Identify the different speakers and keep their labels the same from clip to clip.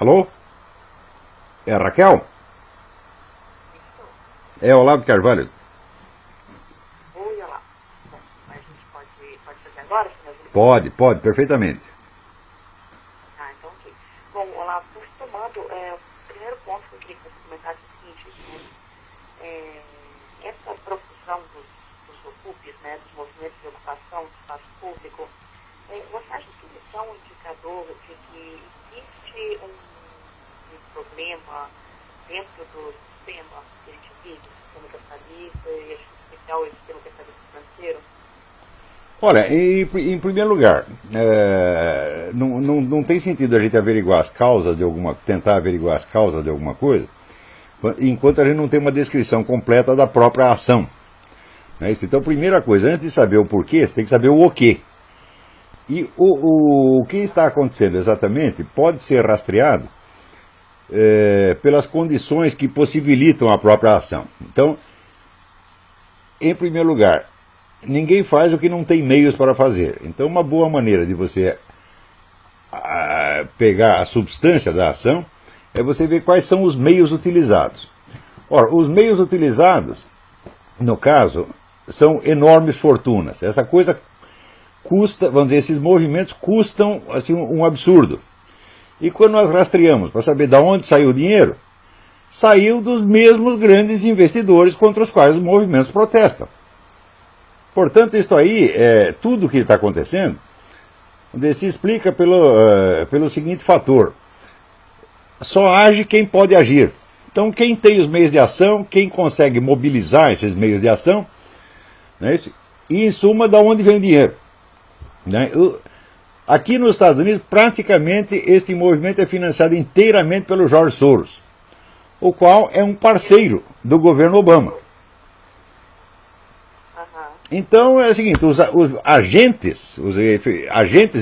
Speaker 1: Alô? É a Raquel? É Olavo de Carvalho.
Speaker 2: Oi, Olavo. Bom, a gente pode fazer agora?
Speaker 1: Pode, perfeitamente.
Speaker 2: Ah, então ok. Bom, Olavo, retomando, o primeiro ponto que eu queria que você comentasse é o seguinte, né? Essa profusão dos ocupes, né, dos movimentos de ocupação do espaço público, você acha que isso é um indicador de que existe um problema dentro do sistema que a gente vive, o sistema capitalista e, em especial, o sistema capitalista financeiro?
Speaker 1: Olha, em primeiro lugar, não tem sentido a gente averiguar as causas de tentar averiguar as causas de alguma coisa, enquanto a gente não tem uma descrição completa da própria ação. Então, primeira coisa, antes de saber o porquê, você tem que saber o quê. E o que está acontecendo exatamente pode ser rastreado pelas condições que possibilitam a própria ação. Então, em primeiro lugar, ninguém faz o que não tem meios para fazer. Então, uma boa maneira de você pegar a substância da ação é você ver quais são os meios utilizados. Ora, os meios utilizados, no caso, são enormes fortunas. Essa coisa custa, vamos dizer, esses movimentos custam assim, um absurdo. E quando nós rastreamos para saber de onde saiu o dinheiro, saiu dos mesmos grandes investidores contra os quais os movimentos protestam. Portanto, isso aí, tudo o que está acontecendo, se explica pelo seguinte fator. Só age quem pode agir. Então, quem tem os meios de ação, quem consegue mobilizar esses meios de ação, né, e, em suma, de onde vem o dinheiro. Né? Aqui nos Estados Unidos, praticamente, este movimento é financiado inteiramente pelo George Soros, o qual é um parceiro do governo Obama. Então, é o seguinte, os agentes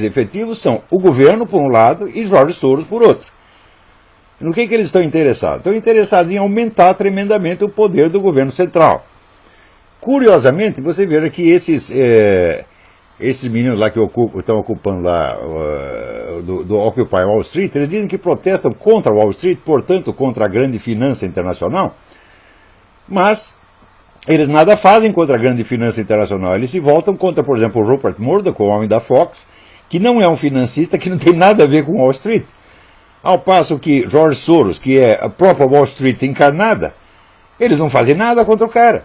Speaker 1: efetivos são o governo, por um lado, e George Soros, por outro. No que eles estão interessados? Estão interessados em aumentar tremendamente o poder do governo central. Curiosamente, você veja que esses meninos lá que estão ocupando lá do Occupy Wall Street, eles dizem que protestam contra Wall Street, portanto contra a grande finança internacional, mas eles nada fazem contra a grande finança internacional. Eles se voltam contra, por exemplo, o Rupert Murdoch, o homem da Fox, que não é um financista, que não tem nada a ver com Wall Street. Ao passo que George Soros, que é a própria Wall Street encarnada, eles não fazem nada contra o cara.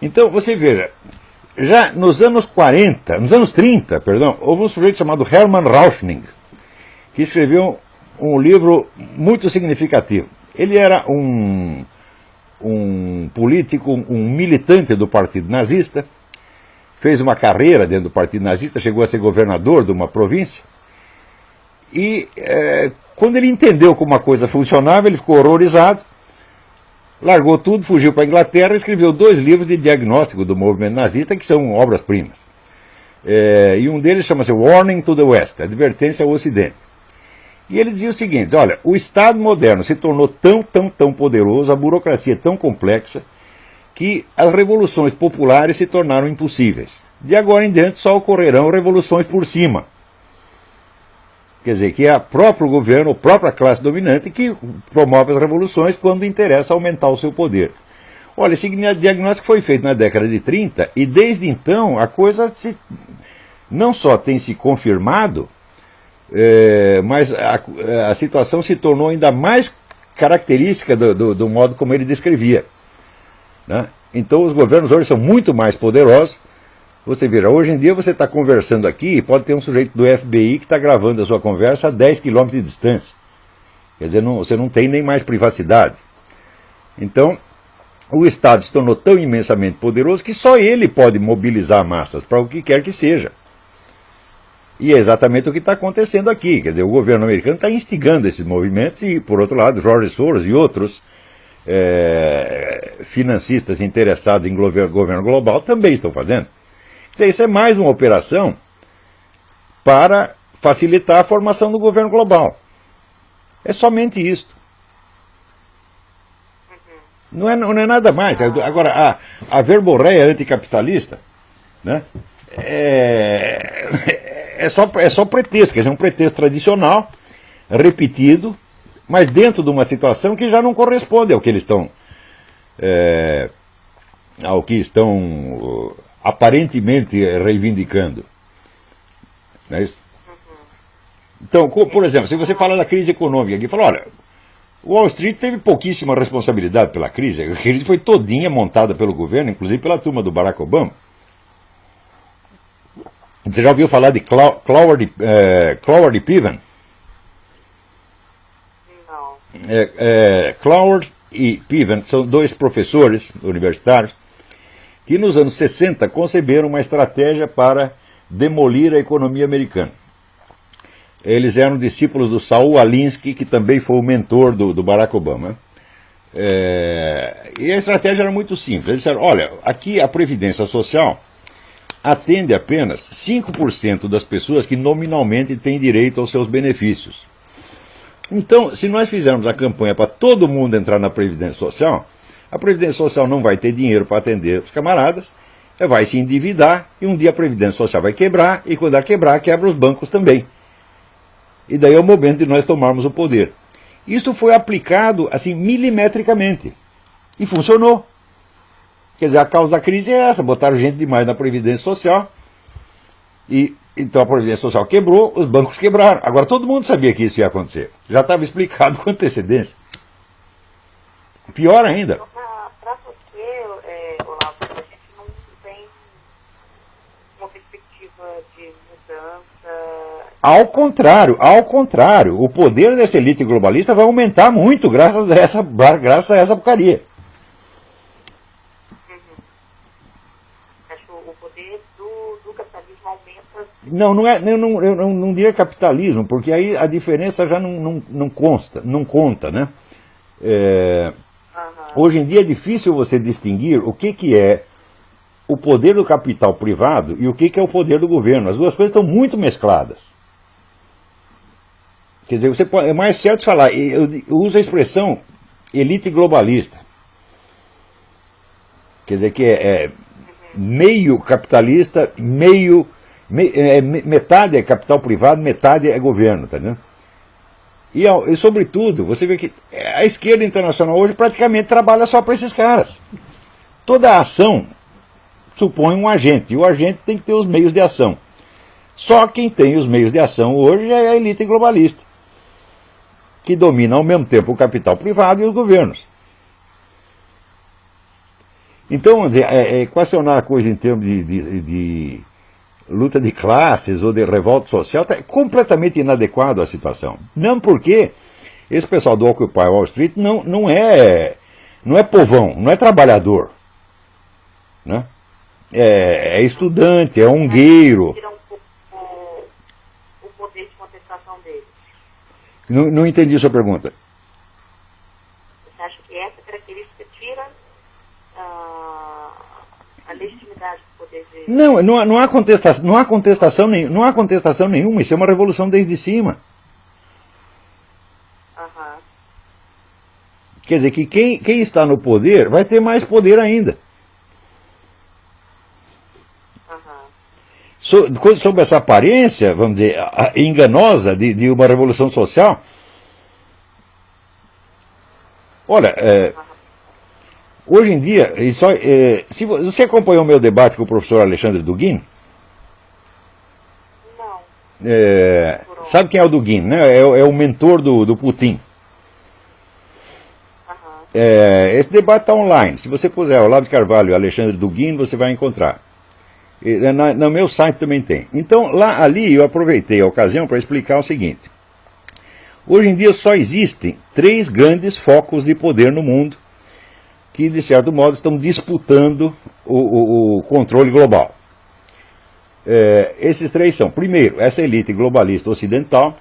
Speaker 1: Então, você veja, já nos anos 30, houve um sujeito chamado Hermann Rauschning, que escreveu um livro muito significativo. Ele era um político, um militante do Partido Nazista, fez uma carreira dentro do Partido Nazista, chegou a ser governador de uma província, e quando ele entendeu como a coisa funcionava, ele ficou horrorizado, largou tudo, fugiu para a Inglaterra e escreveu 2 livros de diagnóstico do movimento nazista, que são obras-primas. E um deles chama-se Warning to the West, Advertência ao Ocidente. E ele dizia o seguinte, olha, o Estado moderno se tornou tão poderoso, a burocracia tão complexa, que as revoluções populares se tornaram impossíveis. De agora em diante só ocorrerão revoluções por cima. Quer dizer, que é o próprio governo, a própria classe dominante que promove as revoluções quando interessa aumentar o seu poder. Olha, esse diagnóstico foi feito na década de 30 e desde então a coisa não só tem se confirmado, mas a situação se tornou ainda mais característica do modo como ele descrevia. Né? Então os governos hoje são muito mais poderosos. Você veja, hoje em dia você está conversando aqui e pode ter um sujeito do FBI que está gravando a sua conversa a 10 km de distância. Quer dizer, você não tem nem mais privacidade. Então, o Estado se tornou tão imensamente poderoso que só ele pode mobilizar massas para o que quer que seja. E é exatamente o que está acontecendo aqui. Quer dizer, o governo americano está instigando esses movimentos e, por outro lado, George Soros e outros financistas interessados em governo global também estão fazendo. Isso é mais uma operação para facilitar a formação do governo global. É somente isso. Não é nada mais. Agora, a verborreia anticapitalista, né, é só pretexto, quer dizer, um pretexto tradicional, repetido, mas dentro de uma situação que já não corresponde ao que eles estão aparentemente reivindicando. Não é isso? Então, por exemplo, se você fala da crise econômica aqui, fala, olha, Wall Street teve pouquíssima responsabilidade pela crise. A crise foi todinha montada pelo governo, inclusive pela turma do Barack Obama. Você já ouviu falar de Cloward e Piven?
Speaker 2: Não.
Speaker 1: Cloward e Piven são dois professores universitários que nos anos 60 conceberam uma estratégia para demolir a economia americana. Eles eram discípulos do Saul Alinsky, que também foi o mentor do Barack Obama. E a estratégia era muito simples. Eles disseram, olha, aqui a Previdência Social atende apenas 5% das pessoas que nominalmente têm direito aos seus benefícios. Então, se nós fizermos a campanha para todo mundo entrar na Previdência Social, a Previdência Social não vai ter dinheiro para atender os camaradas, vai se endividar, e um dia a Previdência Social vai quebrar, e quando ela quebrar, quebra os bancos também. E daí é o momento de nós tomarmos o poder. Isso foi aplicado, assim, milimetricamente. E funcionou. Quer dizer, a causa da crise é essa, botaram gente demais na Previdência Social, e então a Previdência Social quebrou, os bancos quebraram. Agora todo mundo sabia que isso ia acontecer. Já estava explicado com antecedência. Pior ainda.
Speaker 2: Para você, Olavo, a gente não tem uma perspectiva de mudança.
Speaker 1: Ao contrário, o poder dessa elite globalista vai aumentar muito graças a essa porcaria.
Speaker 2: Acho que o poder do capitalismo aumenta.
Speaker 1: Eu não diria capitalismo, porque aí a diferença já não conta, né? Hoje em dia é difícil você distinguir o que é o poder do capital privado e o que é o poder do governo. As duas coisas estão muito mescladas. Quer dizer, é mais certo falar, eu uso a expressão elite globalista. Quer dizer que é meio capitalista, metade é capital privado, metade é governo, tá vendo? E sobretudo, você vê que a esquerda internacional hoje praticamente trabalha só para esses caras. Toda a ação supõe um agente, e o agente tem que ter os meios de ação. Só quem tem os meios de ação hoje é a elite globalista, que domina ao mesmo tempo o capital privado e os governos. Então, vamos dizer, equacionar a coisa em termos de luta de classes ou de revolta social está completamente inadequado à situação. Não porque esse pessoal do Occupy Wall Street não é povão, não é trabalhador. Né? É estudante, é ungueiro.
Speaker 2: Tira o poder de contestação deles.
Speaker 1: Não entendi a sua pergunta.
Speaker 2: Você acha que essa característica tira a legitimidade do poder de...
Speaker 1: Não há contestação nenhuma, isso é uma revolução desde cima. Quer dizer que quem está no poder vai ter mais poder ainda. Sob essa aparência, vamos dizer, enganosa de uma revolução social, olha, hoje em dia, se você acompanhou o meu debate com o professor Alexandre Dugin?
Speaker 2: Não.
Speaker 1: Sabe quem é o Dugin, né? É o mentor do Putin. Esse debate está online. Se você puser Olavo de Carvalho e Alexandre Dugin, você vai encontrar. No meu site também tem. Então, ali eu aproveitei a ocasião para explicar o seguinte. Hoje em dia só existem 3 grandes focos de poder no mundo que, de certo modo, estão disputando o controle global. Esses 3 são, primeiro, essa elite globalista ocidental,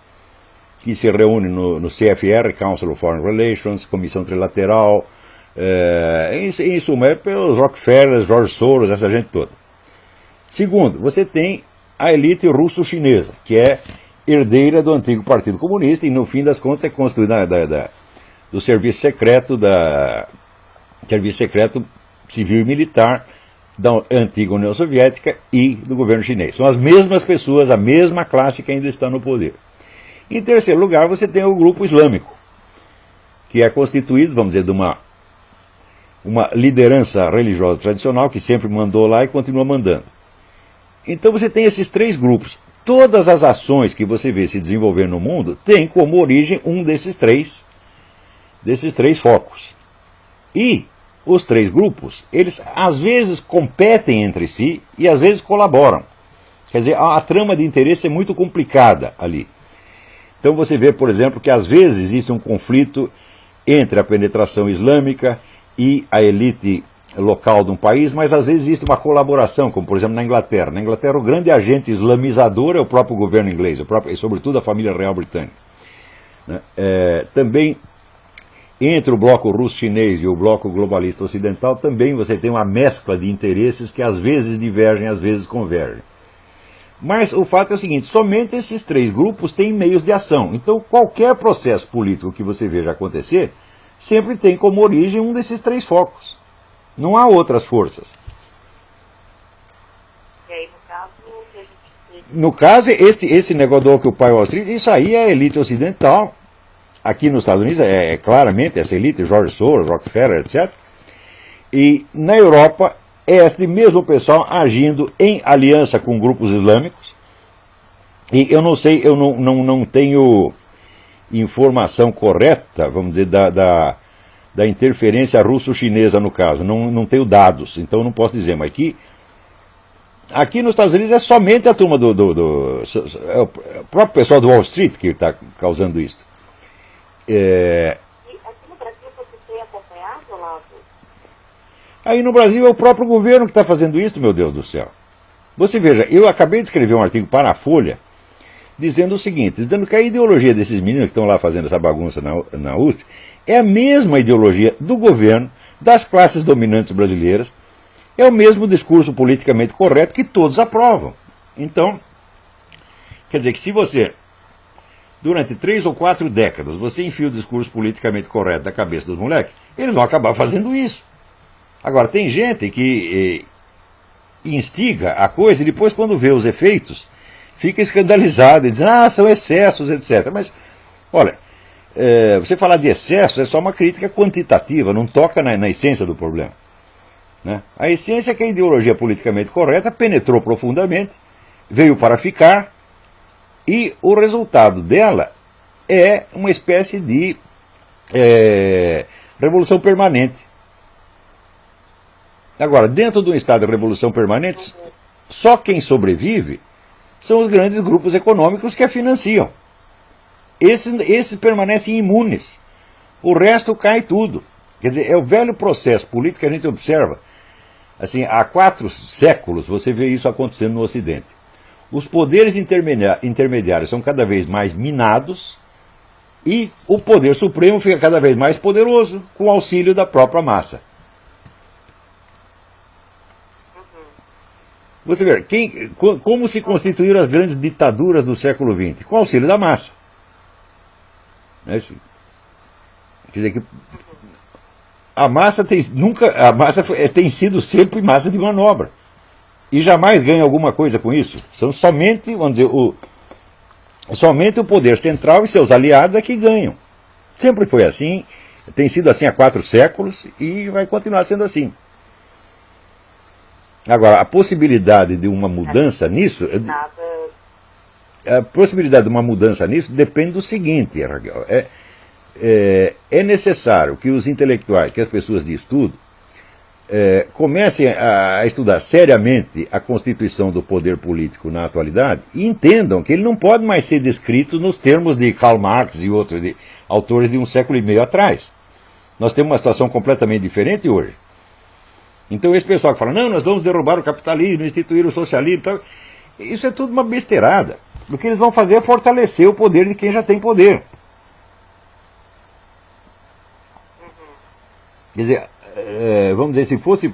Speaker 1: que se reúne no CFR, Council of Foreign Relations, Comissão Trilateral, em suma, é pelos Rockefeller, George Soros, essa gente toda. Segundo, você tem a elite russo-chinesa, que é herdeira do antigo Partido Comunista e, no fim das contas, é construída do serviço secreto civil e militar da antiga União Soviética e do governo chinês. São as mesmas pessoas, a mesma classe que ainda está no poder. Em terceiro lugar, você tem o grupo islâmico, que é constituído, vamos dizer, de uma liderança religiosa tradicional que sempre mandou lá e continua mandando. Então você tem esses três grupos. Todas as ações que você vê se desenvolver no mundo têm como origem um desses três focos. E os três grupos, eles às vezes competem entre si e às vezes colaboram. Quer dizer, a trama de interesse é muito complicada ali. Então você vê, por exemplo, que às vezes existe um conflito entre a penetração islâmica e a elite local de um país, mas às vezes existe uma colaboração, como por exemplo na Inglaterra. Na Inglaterra o grande agente islamizador é o próprio governo inglês, e sobretudo a família real britânica. Também entre o bloco russo-chinês e o bloco globalista ocidental também você tem uma mescla de interesses que às vezes divergem, às vezes convergem. Mas o fato é o seguinte, somente esses três grupos têm meios de ação. Então qualquer processo político que você veja acontecer, sempre tem como origem um desses três focos. Não há outras forças.
Speaker 2: E aí, no caso, o que a gente...
Speaker 1: No caso, esse negócio do Occupy Wall Street, isso aí é a elite ocidental. Aqui nos Estados Unidos é claramente essa elite, George Soros, Rockefeller, etc. E na Europa é este mesmo pessoal agindo em aliança com grupos islâmicos. E eu não sei, eu não tenho informação correta, vamos dizer, da interferência russo-chinesa no caso. Não tenho dados, então não posso dizer. Mas aqui nos Estados Unidos é somente a turma é o próprio pessoal do Wall Street que está causando isso.
Speaker 2: E aqui no Brasil você tem acompanhado, Olavo?
Speaker 1: Aí no Brasil é o próprio governo que está fazendo isso, meu Deus do céu. Você veja, eu acabei de escrever um artigo para a Folha, dizendo o seguinte, dizendo que a ideologia desses meninos que estão lá fazendo essa bagunça na USP é a mesma ideologia do governo, das classes dominantes brasileiras, é o mesmo discurso politicamente correto que todos aprovam. Então, quer dizer que se você, durante 3 ou 4 décadas, você enfia o discurso politicamente correto na cabeça dos moleques, eles vão acabar fazendo isso. Agora, tem gente que instiga a coisa e depois, quando vê os efeitos, fica escandalizado e diz, são excessos, etc. Mas, olha, você falar de excessos é só uma crítica quantitativa, não toca na essência do problema. Né? A essência é que a ideologia politicamente correta penetrou profundamente, veio para ficar, e o resultado dela é uma espécie de revolução permanente. Agora, dentro de um estado de revolução permanente, só quem sobrevive são os grandes grupos econômicos que a financiam. Esses permanecem imunes. O resto cai tudo. Quer dizer, é o velho processo político que a gente observa. Assim, há 4 séculos você vê isso acontecendo no Ocidente. Os poderes intermediários são cada vez mais minados e o poder supremo fica cada vez mais poderoso com o auxílio da própria massa. Você vê, como se constituíram as grandes ditaduras do século XX? Com o auxílio da massa. Quer dizer que a massa tem sido sempre massa de manobra. E jamais ganha alguma coisa com isso. São somente, vamos dizer, somente o poder central e seus aliados é que ganham. Sempre foi assim, tem sido assim há 4 séculos e vai continuar sendo assim. Agora, a possibilidade de uma mudança nisso... A possibilidade de uma mudança nisso depende do seguinte, Raquel. É necessário que os intelectuais, que as pessoas de estudo, comecem a estudar seriamente a constituição do poder político na atualidade e entendam que ele não pode mais ser descrito nos termos de Karl Marx e outros autores de um século e meio atrás. Nós temos uma situação completamente diferente hoje. Então esse pessoal que fala, não, nós vamos derrubar o capitalismo, instituir o socialismo, tal, isso é tudo uma besteirada. O que eles vão fazer é fortalecer o poder de quem já tem poder. Quer dizer, vamos dizer, se fosse...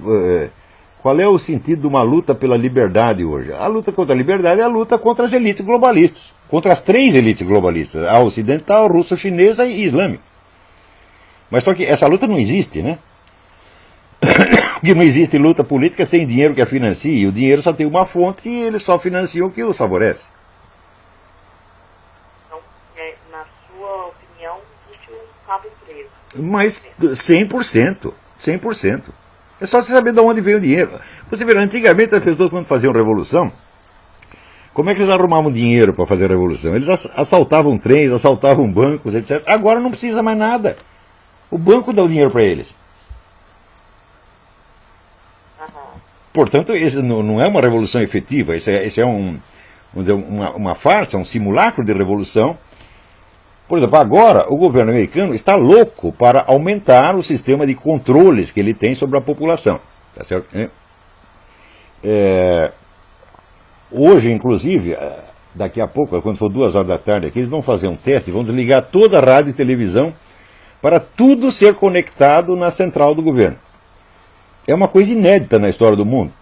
Speaker 1: qual é o sentido de uma luta pela liberdade hoje? A luta contra a liberdade é a luta contra as elites globalistas. Contra as 3 elites globalistas. A ocidental, a russo-chinesa e islâmica. Mas só que essa luta não existe, né? Que não existe luta política sem dinheiro que a financie. E o dinheiro só tem uma fonte e eles só financiam o que os favorece.
Speaker 2: Então,
Speaker 1: Mas 100%, 100%. É só você saber de onde veio o dinheiro. Você vê, antigamente as pessoas quando faziam revolução, como é que eles arrumavam dinheiro para fazer a revolução? Eles assaltavam trens, assaltavam bancos, etc. Agora não precisa mais nada. O banco dá o dinheiro para eles. Portanto, isso não é uma revolução efetiva, isso é vamos dizer, uma farsa, um simulacro de revolução. Por exemplo, agora o governo americano está louco para aumentar o sistema de controles que ele tem sobre a população. Tá certo? Hoje, inclusive, daqui a pouco, quando for 2 horas da tarde aqui, eles vão fazer um teste, vão desligar toda a rádio e televisão para tudo ser conectado na central do governo. É uma coisa inédita na história do mundo.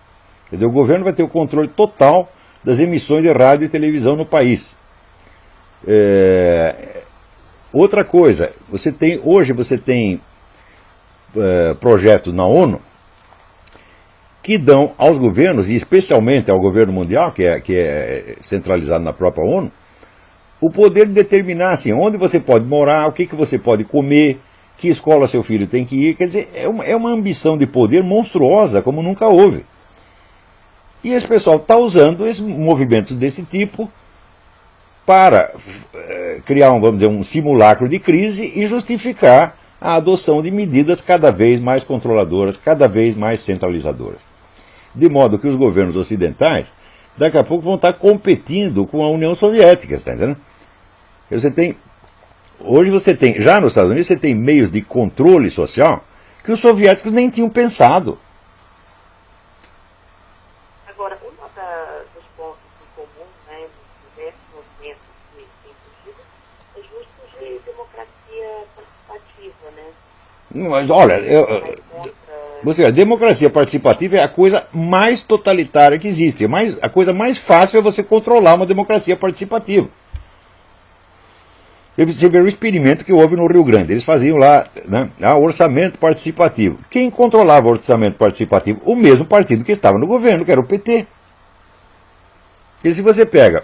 Speaker 1: Quer dizer, o governo vai ter o controle total das emissões de rádio e televisão no país. Outra coisa, hoje você tem projetos na ONU que dão aos governos, e especialmente ao governo mundial, que é centralizado na própria ONU, o poder de determinar assim, onde você pode morar, o que você pode comer, que escola seu filho tem que ir. Quer dizer, é uma ambição de poder monstruosa, como nunca houve. E esse pessoal está usando esses movimentos desse tipo para criar vamos dizer, um simulacro de crise e justificar a adoção de medidas cada vez mais controladoras, cada vez mais centralizadoras. De modo que os governos ocidentais, daqui a pouco, vão estar competindo com a União Soviética, está entendendo? Hoje você tem, já nos Estados Unidos, você tem meios de controle social que os soviéticos nem tinham pensado.
Speaker 2: Agora, dos pontos em comum, né, nos diversos movimentos que têm surgido, é justo de democracia participativa, né?
Speaker 1: Mas, olha, a democracia participativa é a coisa mais totalitária que existe. A coisa mais fácil é você controlar uma democracia participativa. Você vê o experimento que houve no Rio Grande. Eles faziam lá, né, orçamento participativo. Quem controlava o orçamento participativo? O mesmo partido que estava no governo, que era o PT. E se você pega,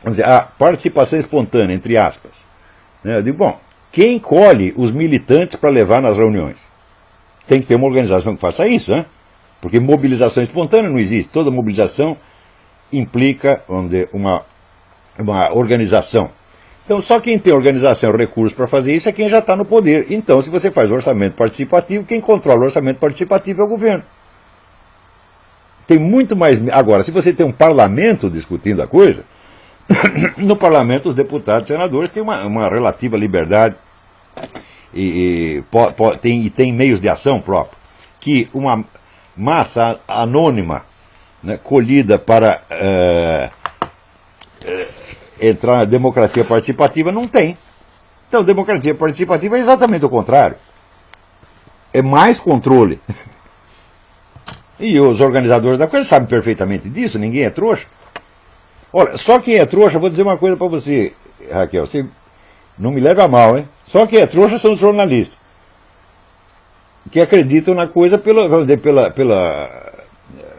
Speaker 1: vamos dizer, a participação espontânea, entre aspas, né, eu digo, bom, quem colhe os militantes para levar nas reuniões? Tem que ter uma organização que faça isso, né? Porque mobilização espontânea não existe. Toda mobilização implica, vamos dizer, uma organização. Então, só quem tem organização e recursos para fazer isso é quem já está no poder. Então, se você faz orçamento participativo, quem controla o orçamento participativo é o governo. Tem muito mais... Agora, se você tem um parlamento discutindo a coisa, no parlamento os deputados e senadores têm uma relativa liberdade e tem meios de ação próprios, que uma massa anônima, né, colhida para entrar na democracia participativa não tem. Então, democracia participativa é exatamente o contrário. É mais controle. E os organizadores da coisa sabem perfeitamente disso, ninguém é trouxa. Olha, só quem é trouxa, vou dizer uma coisa para você, Raquel, você não me leva a mal, hein? Só quem é trouxa são os jornalistas, que acreditam na coisa vamos dizer, pela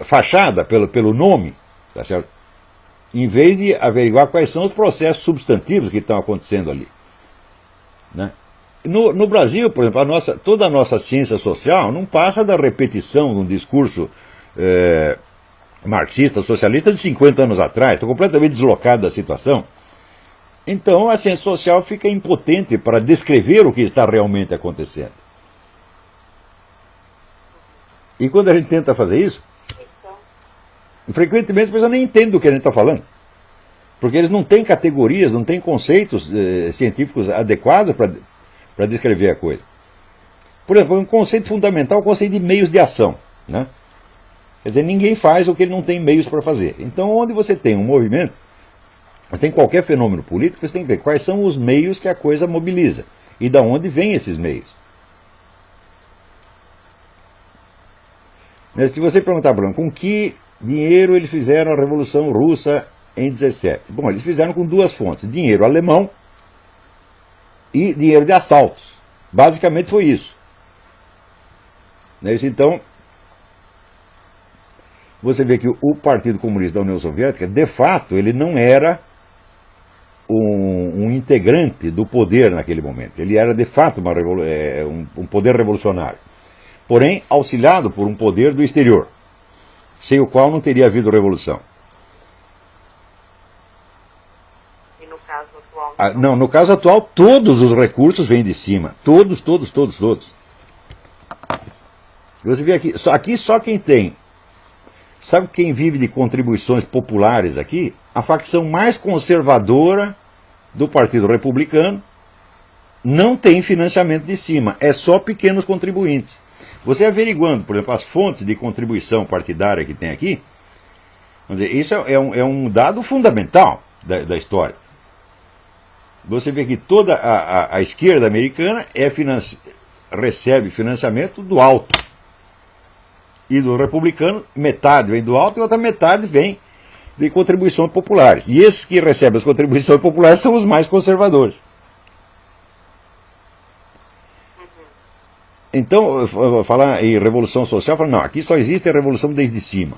Speaker 1: fachada, pelo nome, tá certo? Em vez de averiguar quais são os processos substantivos que estão acontecendo ali, né? No Brasil, por exemplo, toda a nossa ciência social não passa da repetição de um discurso marxista, socialista de 50 anos atrás. Estou completamente deslocado da situação. Então a ciência social fica impotente para descrever o que está realmente acontecendo. E quando a gente tenta fazer isso, frequentemente a pessoa nem entende do que a gente está falando. Porque eles não têm categorias, não têm conceitos científicos adequados para descrever a coisa. Por exemplo, um conceito fundamental é o conceito de meios de ação, né? Quer dizer, ninguém faz o que ele não tem meios para fazer. Então, onde você tem um movimento, você tem qualquer fenômeno político, você tem que ver quais são os meios que a coisa mobiliza e de onde vêm esses meios. Mas se você perguntar, Bruno, com que dinheiro eles fizeram a Revolução Russa em 17? Bom, eles fizeram com duas fontes, dinheiro alemão e dinheiro de assaltos. Basicamente foi isso. Então, você vê que o Partido Comunista da União Soviética, de fato, ele não era um integrante do poder naquele momento. Ele era, de fato, um poder revolucionário. Porém, auxiliado por um poder do exterior, sem o qual não teria havido revolução.
Speaker 2: E no caso atual?
Speaker 1: Não, no caso atual, todos os recursos vêm de cima. Todos. Você vê aqui só quem tem. Sabe quem vive de contribuições populares aqui? A facção mais conservadora do Partido Republicano não tem financiamento de cima, é só pequenos contribuintes. Você averiguando, por exemplo, as fontes de contribuição partidária que tem aqui, vamos dizer, isso é um dado fundamental da história. Você vê que toda a esquerda americana recebe financiamento do alto. E do republicano, metade vem do alto e outra metade vem de contribuições populares. E esses que recebem as contribuições populares são os mais conservadores. Então, falar em revolução social, não, aqui só existe a revolução desde cima.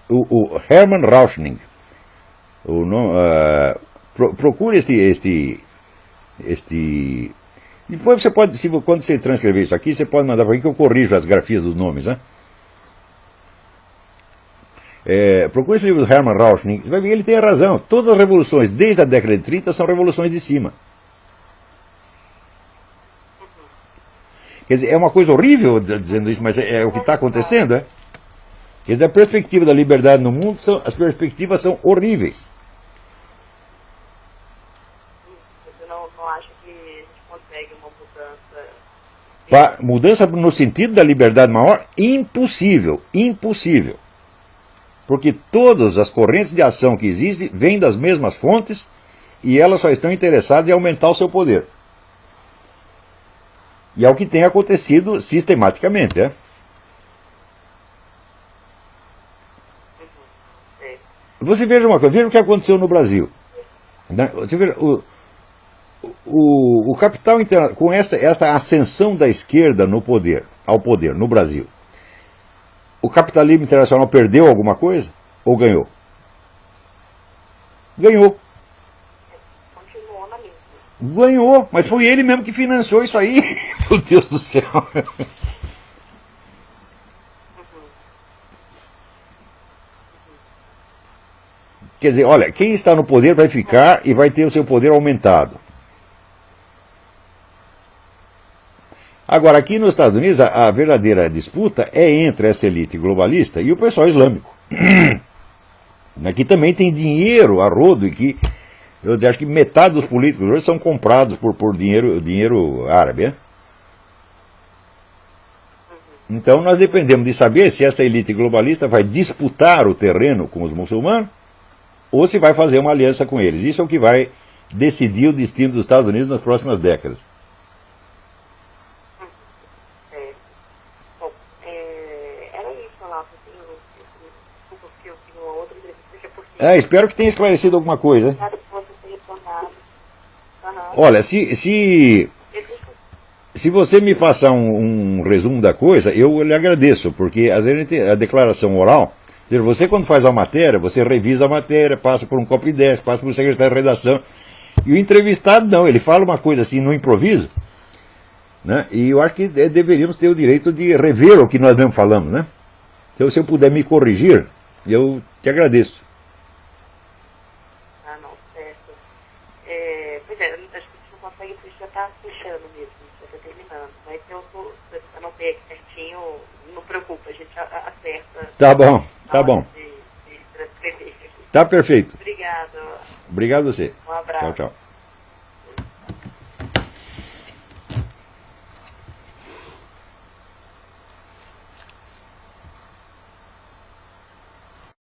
Speaker 1: O Hermann Rauschning, procure depois você pode, quando você transcrever isso aqui, você pode mandar para mim que eu corrijo as grafias dos nomes, né? Procure esse livro do Hermann Rauschning, você vai ver que ele tem razão. Todas as revoluções, desde a década de 30, são revoluções de cima. Quer dizer, é uma coisa horrível dizendo isso, mas é o que está acontecendo, é? Quer dizer, a perspectiva da liberdade no mundo, as perspectivas são horríveis.
Speaker 2: Você não acha que a gente consegue uma mudança?
Speaker 1: Mudança no sentido da liberdade maior? Impossível. Porque todas as correntes de ação que existem vêm das mesmas fontes e elas só estão interessadas em aumentar o seu poder. E é o que tem acontecido sistematicamente, é? Você veja uma coisa, veja o que aconteceu no Brasil. Você veja, o capital internacional, com esta ascensão da esquerda ao poder no Brasil, o capitalismo internacional perdeu alguma coisa ou ganhou? Ganhou.
Speaker 2: Continuou na mesma.
Speaker 1: Ganhou, mas foi ele mesmo que financiou isso aí. Meu Deus do céu. Quer dizer, olha, quem está no poder vai ficar e vai ter o seu poder aumentado. Agora, aqui nos Estados Unidos, a verdadeira disputa é entre essa elite globalista e o pessoal islâmico. Aqui também tem dinheiro a rodo e que, eu acho que metade dos políticos hoje são comprados por dinheiro árabe. É? Então nós dependemos de saber se essa elite globalista vai disputar o terreno com os muçulmanos ou se vai fazer uma aliança com eles. Isso é o que vai decidir o destino dos Estados Unidos nas próximas décadas. Espero que tenha esclarecido alguma coisa. Olha, se você me passar um resumo da coisa, eu lhe agradeço, porque às vezes a declaração oral, você quando faz a matéria, você revisa a matéria, passa por um copy e desce, passa por um secretário de redação, e o entrevistado não, ele fala uma coisa assim no improviso, né? E eu acho que deveríamos ter o direito de rever o que nós mesmo falamos, né? Então, se eu puder me corrigir, eu te agradeço.
Speaker 2: Consegue, porque já está fechando mesmo, já está terminando. Mas eu anotei aqui certinho, não preocupa, a gente acerta.
Speaker 1: Tá bom, tá bom.
Speaker 2: De transcrever aqui.
Speaker 1: Tá perfeito.
Speaker 2: Obrigado.
Speaker 1: Obrigado a você.
Speaker 2: Um abraço.
Speaker 1: Tchau, tchau.